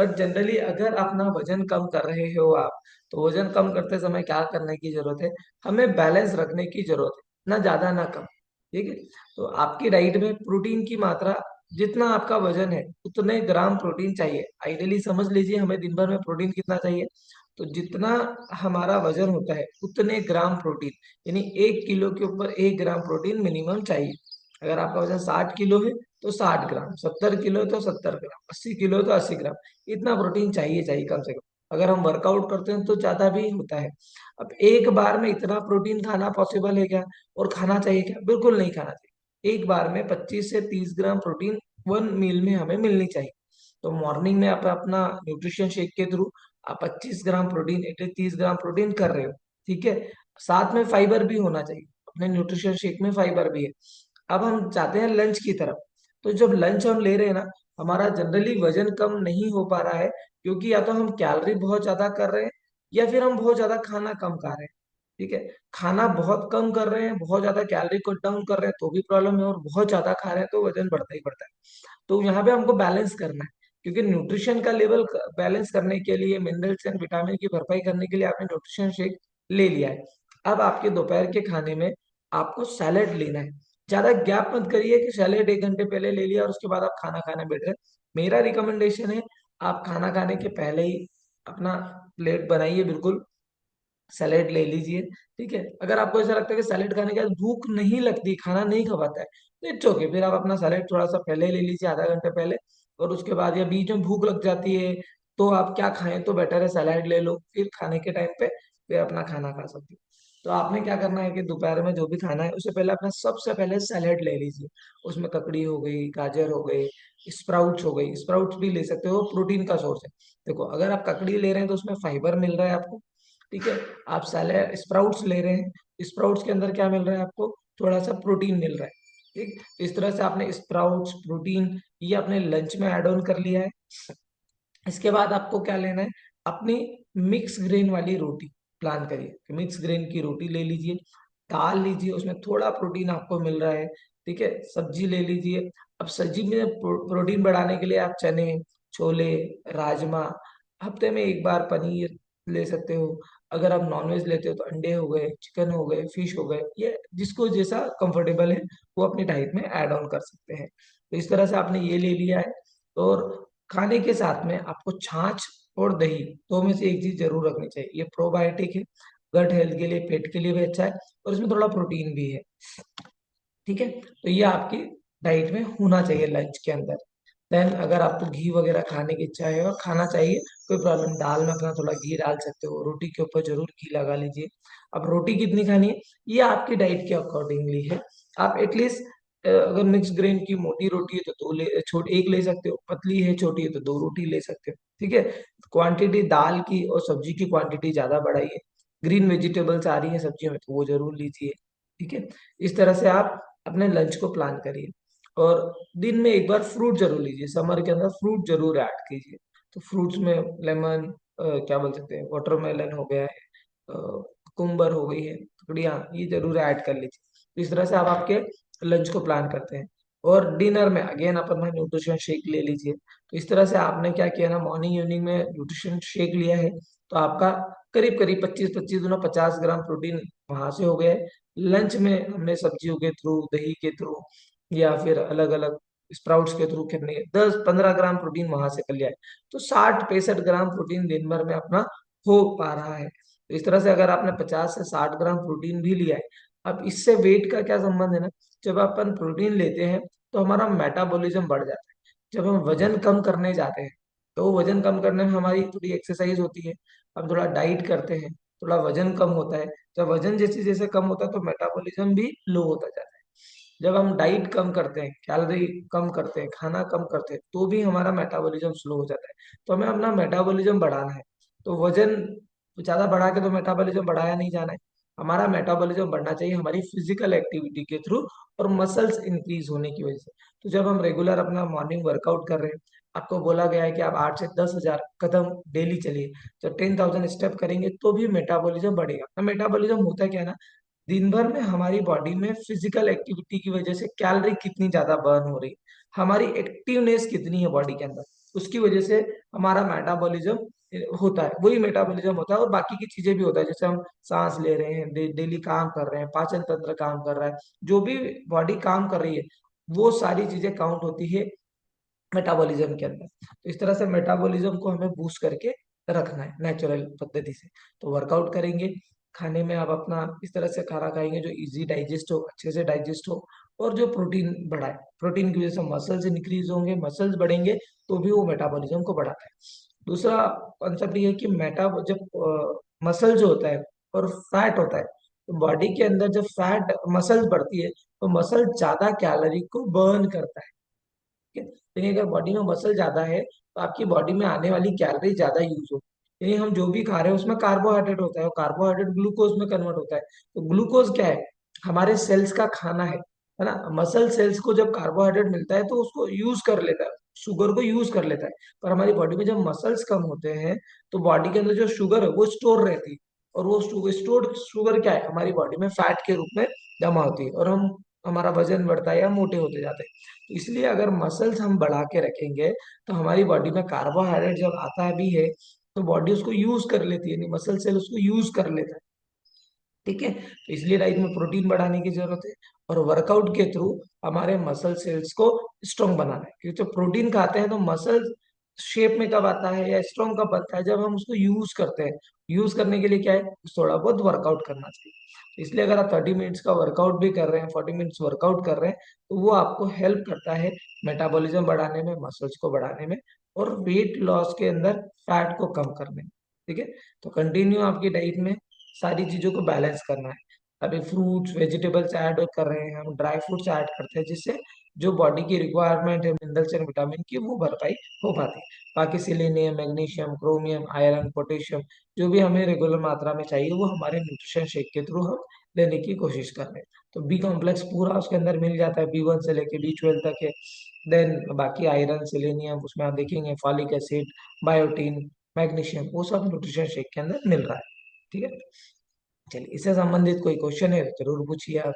But generally अगर अपना वजन कम कर रहे हो आप, तो वजन कम करते समय क्या करने की जरूरत है, हमें बैलेंस रखने की जरूरत है, ना ज्यादा ना कम। ठीक है। तो आपकी डाइट में प्रोटीन की मात्रा, जितना आपका वजन है उतने ग्राम प्रोटीन चाहिए। आइडियली समझ लीजिए हमें दिन भर में प्रोटीन कितना चाहिए, तो जितना हमारा वजन होता है उतने ग्राम प्रोटीन, यानी 1 किलो के ऊपर 1 ग्राम प्रोटीन मिनिमम चाहिए। अगर आपका वजन 60 किलो है तो 60 ग्राम, 70 किलो तो 70 ग्राम, 80 किलो तो 80 ग्राम, इतना प्रोटीन चाहिए चाहिए कम से कम। अगर हम वर्कआउट करते हैं तो ज्यादा भी होता है। अब एक बार में इतना प्रोटीन खाना पॉसिबल है क्या, और खाना चाहिए क्या? बिल्कुल नहीं खाना चाहिए। एक बार में 25 से 30 ग्राम प्रोटीन वन मील में हमें मिलनी चाहिए। तो मॉर्निंग में आप अपना न्यूट्रिशन शेक के थ्रू आप 25 gram protein, at least 30 gram protein कर रहे हो। ठीक है। साथ में फाइबर भी होना चाहिए, अपने न्यूट्रिशन शेक में फाइबर भी है। अब हम जाते हैं लंच की तरफ। तो जब लंच हम ले रहे हैं ना, हमारा जनरली वजन कम नहीं हो पा रहा है, क्योंकि या तो हम कैलोरी बहुत ज्यादा कर रहे हैं, या फिर हम बहुत ज्यादा खाना कम खा रहे हैं। ठीक है। खाना बहुत कम कर रहे हैं, बहुत ज्यादा कैलोरी कट डाउन कर रहे हैं तो भी प्रॉब्लम है, और बहुत ज्यादा खा रहे हैं तो वजन बढ़ता ही बढ़ता है। तो यहाँ पे हमको बैलेंस करना है, क्योंकि न्यूट्रिशन का लेवल बैलेंस करने के लिए, मिनरल्स एंड विटामिन की भरपाई करने के लिए आपने न्यूट्रिशन शेक ले लिया है। अब आपके दोपहर के खाने में आपको सैलेड लेना है। ज्यादा गैप मत करिए कि सैलेड 1 घंटे पहले ले लिया और उसके बाद आप खाना खाने बैठ गए। मेरा रिकमेंडेशन है, आप खाना खाने के पहले ही अपना प्लेट बनाइए, बिल्कुल सैलेड ले लीजिए। ठीक है। अगर आपको ऐसा लगता है कि सैलेड खाने के बाद भूख नहीं लगती, खाना नहीं खवाता है, तो इट्स ओके, फिर आप अपना सैलेड थोड़ा सा पहले ले लीजिए, आधा घंटे पहले। और उसके बाद या बीच में भूख लग जाती है तो आप क्या खाएं, तो बेटर है सैलेड ले लो, फिर खाने के टाइम पे फिर अपना खाना खा सकते हो। तो आपने क्या करना है कि दोपहर में जो भी खाना है उससे पहले अपना सबसे पहले सैलेड ले लीजिए। उसमें ककड़ी हो गई, गाजर हो गई, स्प्राउट्स हो गई, स्प्राउट्स भी ले सकते हो, प्रोटीन का सोर्स है। देखो अगर आप ककड़ी ले रहे हैं तो उसमें फाइबर मिल रहा है आपको। ठीक है। आप सैलेड स्प्राउट्स ले रहे हैं, स्प्राउट्स के अंदर क्या मिल रहा है आपको, थोड़ा सा प्रोटीन मिल रहा है। ठीक। तो इस तरह से आपने स्प्राउट्स, प्रोटीन, ये अपने लंच में ऐड ऑन कर लिया है। इसके बाद आपको क्या लेना है, अपनी मिक्स ग्रेन वाली रोटी प्लान करिए। मिक्स ग्रेन की रोटी ले लीजिए, दाल लीजिए, उसमें थोड़ा प्रोटीन आपको मिल रहा है। ठीक है। सब्जी ले लीजिए। अब सब्जी में प्रोटीन बढ़ाने के लिए आप चने, छोले, राजमा, हफ्ते में एक बार पनीर ले सकते हो। अगर आप नॉनवेज लेते हो तो अंडे हो गए, चिकन हो गए, फिश हो गए, ये जिसको जैसा कंफर्टेबल है वो अपनी डाइट में ऐड ऑन कर सकते हैं। तो इस तरह से आपने ये ले लिया है। और खाने के साथ में आपको छाछ और दही, दो में से एक चीज जरूर रखनी चाहिए। ये प्रोबायोटिक है, गट हेल्थ के लिए, पेट के लिए भी अच्छा है, और इसमें थोड़ा प्रोटीन भी है। ठीक है। तो ये आपकी डाइट में होना चाहिए लंच के अंदर। देन अगर आपको घी वगैरह खाने की इच्छा है और खाना चाहिए, कोई प्रॉब्लम, दाल में अपना थोड़ा घी डाल सकते हो, रोटी के ऊपर जरूर घी लगा लीजिए। अब रोटी कितनी खानी है, ये आपकी डाइट के अकॉर्डिंगली है। आप एटलीस्ट, अगर मिक्स ग्रेन की मोटी रोटी है तो एक ले सकते हो, पतली है छोटी है तो 2 रोटी ले सकते हो। ठीक है। क्वांटिटी दाल की और सब्जी की क्वांटिटी ज्यादा बढ़ाइए। ग्रीन वेजिटेबल्स आ रही है सब्जियों में तो वो जरूर लीजिए। ठीक है। इस तरह से आप अपने लंच को प्लान करिए। और दिन में एक बार फ्रूट जरूर लीजिए, समर के अंदर फ्रूट जरूर ऐड कीजिए। तो फ्रूट्स में लेमन, क्या बोल सकते हैं, वाटरमेलन हो गया है, कुकुम्बर हो गई है, ककड़ियाँ, ये जरूर ऐड कर लीजिए। तो इस तरह से आप आपके लंच को प्लान करते हैं। और डिनर में अगेन अपन न्यूट्रिशन शेक ले लीजिए। तो इस तरह से आपने क्या किया ना, मॉर्निंग इवनिंग में न्यूट्रिशन शेक लिया है, तो आपका करीब करीब 25 25 गुना 50 ग्राम प्रोटीन वहां से हो गया है। लंच में हमने सब्जियों के थ्रू, दही के थ्रू, या फिर अलग अलग स्प्राउट्स के थ्रू कितने 10 15 ग्राम प्रोटीन वहां से कर लिया है। तो 60 65 ग्राम प्रोटीन दिन भर में अपना हो पा रहा है। तो इस तरह से अगर आपने 50 से 60 ग्राम प्रोटीन भी लिया है, अब इससे वेट का क्या संबंध है ना, जब अपन प्रोटीन लेते हैं तो हमारा मेटाबॉलिज्म बढ़ जाता है। जब हम वजन कम करने जाते हैं, तो वजन कम करने में हमारी थोड़ी एक्सरसाइज होती है, हम थोड़ा डाइट करते हैं, थोड़ा वजन कम होता है। जब वजन जैसे जैसे कम होता है तो मेटाबॉलिज्म भी लो होता जाता है। जब हम डाइट कम करते हैं, कैलोरी कम करते हैं, खाना कम करते हैं, तो भी हमारा मेटाबॉलिज्म स्लो हो जाता है। तो हमें अपना मेटाबॉलिज्म बढ़ाना है। तो वजन ज्यादा बढ़ा के तो मेटाबॉलिज्म बढ़ाया नहीं जाना है। हमारा मेटाबॉलिज्म बढ़ना चाहिए हमारी फिजिकल एक्टिविटी के थ्रू और मसल्स इंक्रीज होने की वजह से। तो जब हम रेगुलर अपना मॉर्निंग वर्कआउट कर रहे हैं, आपको बोला गया है कि आप 8 से 10 हजार कदम डेली चलिए, जब 10,000 स्टेप करेंगे तो भी मेटाबॉलिज्म बढ़ेगा। मेटाबॉलिज्म होता है क्या ना, दिन भर में हमारी बॉडी में फिजिकल एक्टिविटी की वजह से कैलोरी कितनी ज्यादा बर्न हो रही है, हमारी एक्टिवनेस कितनी है बॉडी के अंदर, उसकी वजह से हमारा मेटाबॉलिज्म होता है, वही मेटाबॉलिज्म होता है, और बाकी की चीजें भी होता है, जैसे हम सांस ले रहे हैं, डेली काम कर रहे हैं, पाचन तंत्र काम कर रहा है, जो भी बॉडी काम कर रही है, वो सारी चीजें काउंट होती है मेटाबॉलिज्म के अंदर। तो इस तरह से मेटाबॉलिज्म को हमें बूस्ट करके रखना है नेचुरल पद्धति से। तो वर्कआउट करेंगे, खाने में आप अपना इस तरह से खाना खाएंगे जो इजी डाइजेस्ट हो, अच्छे से डाइजेस्ट हो, और जो प्रोटीन बढ़ाए। प्रोटीन की वजह से मसल्स इंक्रीज होंगे, मसल्स बढ़ेंगे तो भी वो मेटाबॉलिज्म को बढ़ाता है। दूसरा कॉन्सेप्ट ये है कि जब मसल जो होता है और फैट होता है, तो बॉडी के अंदर जब फैट मसल्स बढ़ती है तो मसल ज्यादा कैलोरी को बर्न करता है। ठीक है, यानी अगर बॉडी में मसल ज्यादा है तो आपकी बॉडी में आने वाली कैलोरी ज्यादा यूज हो। यानी हम जो भी खा रहे हैं उसमें कार्बोहाइड्रेट होता है, और कार्बोहाइड्रेट ग्लूकोज में कन्वर्ट होता है। तो ग्लूकोज क्या है? हमारे सेल्स का खाना है ना। मसल सेल्स को जब कार्बोहाइड्रेट मिलता है तो उसको यूज कर लेता है, शुगर को यूज कर लेता है। पर हमारी बॉडी में जब मसल्स कम होते हैं तो बॉडी के अंदर जो शुगर है वो स्टोर रहती है, और वो स्टोर्ड शुगर क्या है? हमारी बॉडी में फैट के रूप में जमा होती है, और हमारा वजन बढ़ता है या मोटे होते जाते हैं। तो इसलिए अगर मसल्स हम बढ़ा के रखेंगे तो हमारी बॉडी में कार्बोहाइड्रेट जब आता भी है तो बॉडी उसको यूज कर लेती है, नहीं मसल सेल उसको यूज कर लेता है। ठीक है, तो इसलिए डाइट में प्रोटीन बढ़ाने की जरूरत है, और वर्कआउट के थ्रू हमारे मसल सेल्स को स्ट्रॉन्ग बनाना है। क्योंकि जब प्रोटीन खाते हैं तो मसल शेप में कब आता है या स्ट्रॉन्ग कब बनता है? जब हम उसको यूज करते हैं। यूज करने के लिए क्या है? थोड़ा बहुत वर्कआउट करना चाहिए। तो इसलिए अगर आप 30 मिनट्स का वर्कआउट भी कर रहे हैं, 40 मिनट्स वर्कआउट कर रहे हैं, तो वो आपको हेल्प करता है मेटाबॉलिज्म बढ़ाने में, मसल्स को बढ़ाने में, और वेट लॉस के अंदर फैट को कम करने में। ठीक है, तो कंटिन्यू आपकी डाइट में सारी चीजों को बैलेंस करना है। अभी फ्रूट्स वेजिटेबल्स ऐड कर रहे हैं, हम ड्राई फ्रूट्स ऐड करते हैं, जिससे जो बॉडी की रिक्वायरमेंट है मिनरल्स एंड विटामिन की वो भरपाई हो पाती है। बाकी selenium, magnesium, chromium, iron, potassium जो भी हमें रेगुलर मात्रा में चाहिए वो हमारे न्यूट्रिशन शेक के थ्रू हम लेने की कोशिश कर रहे हैं। तो बी कॉम्प्लेक्स पूरा उसके अंदर मिल जाता है, B1 से लेके B12 तक है। देन बाकी आयरन, सिलेनियम उसमें आप देखेंगे, फॉलिक एसिड, बायोटीन, मैग्नीशियम, वो सब न्यूट्रिशन शेक के अंदर मिल रहा है। ठीक है, चलिए इससे संबंधित कोई क्वेश्चन है तो जरूर पूछिए आप।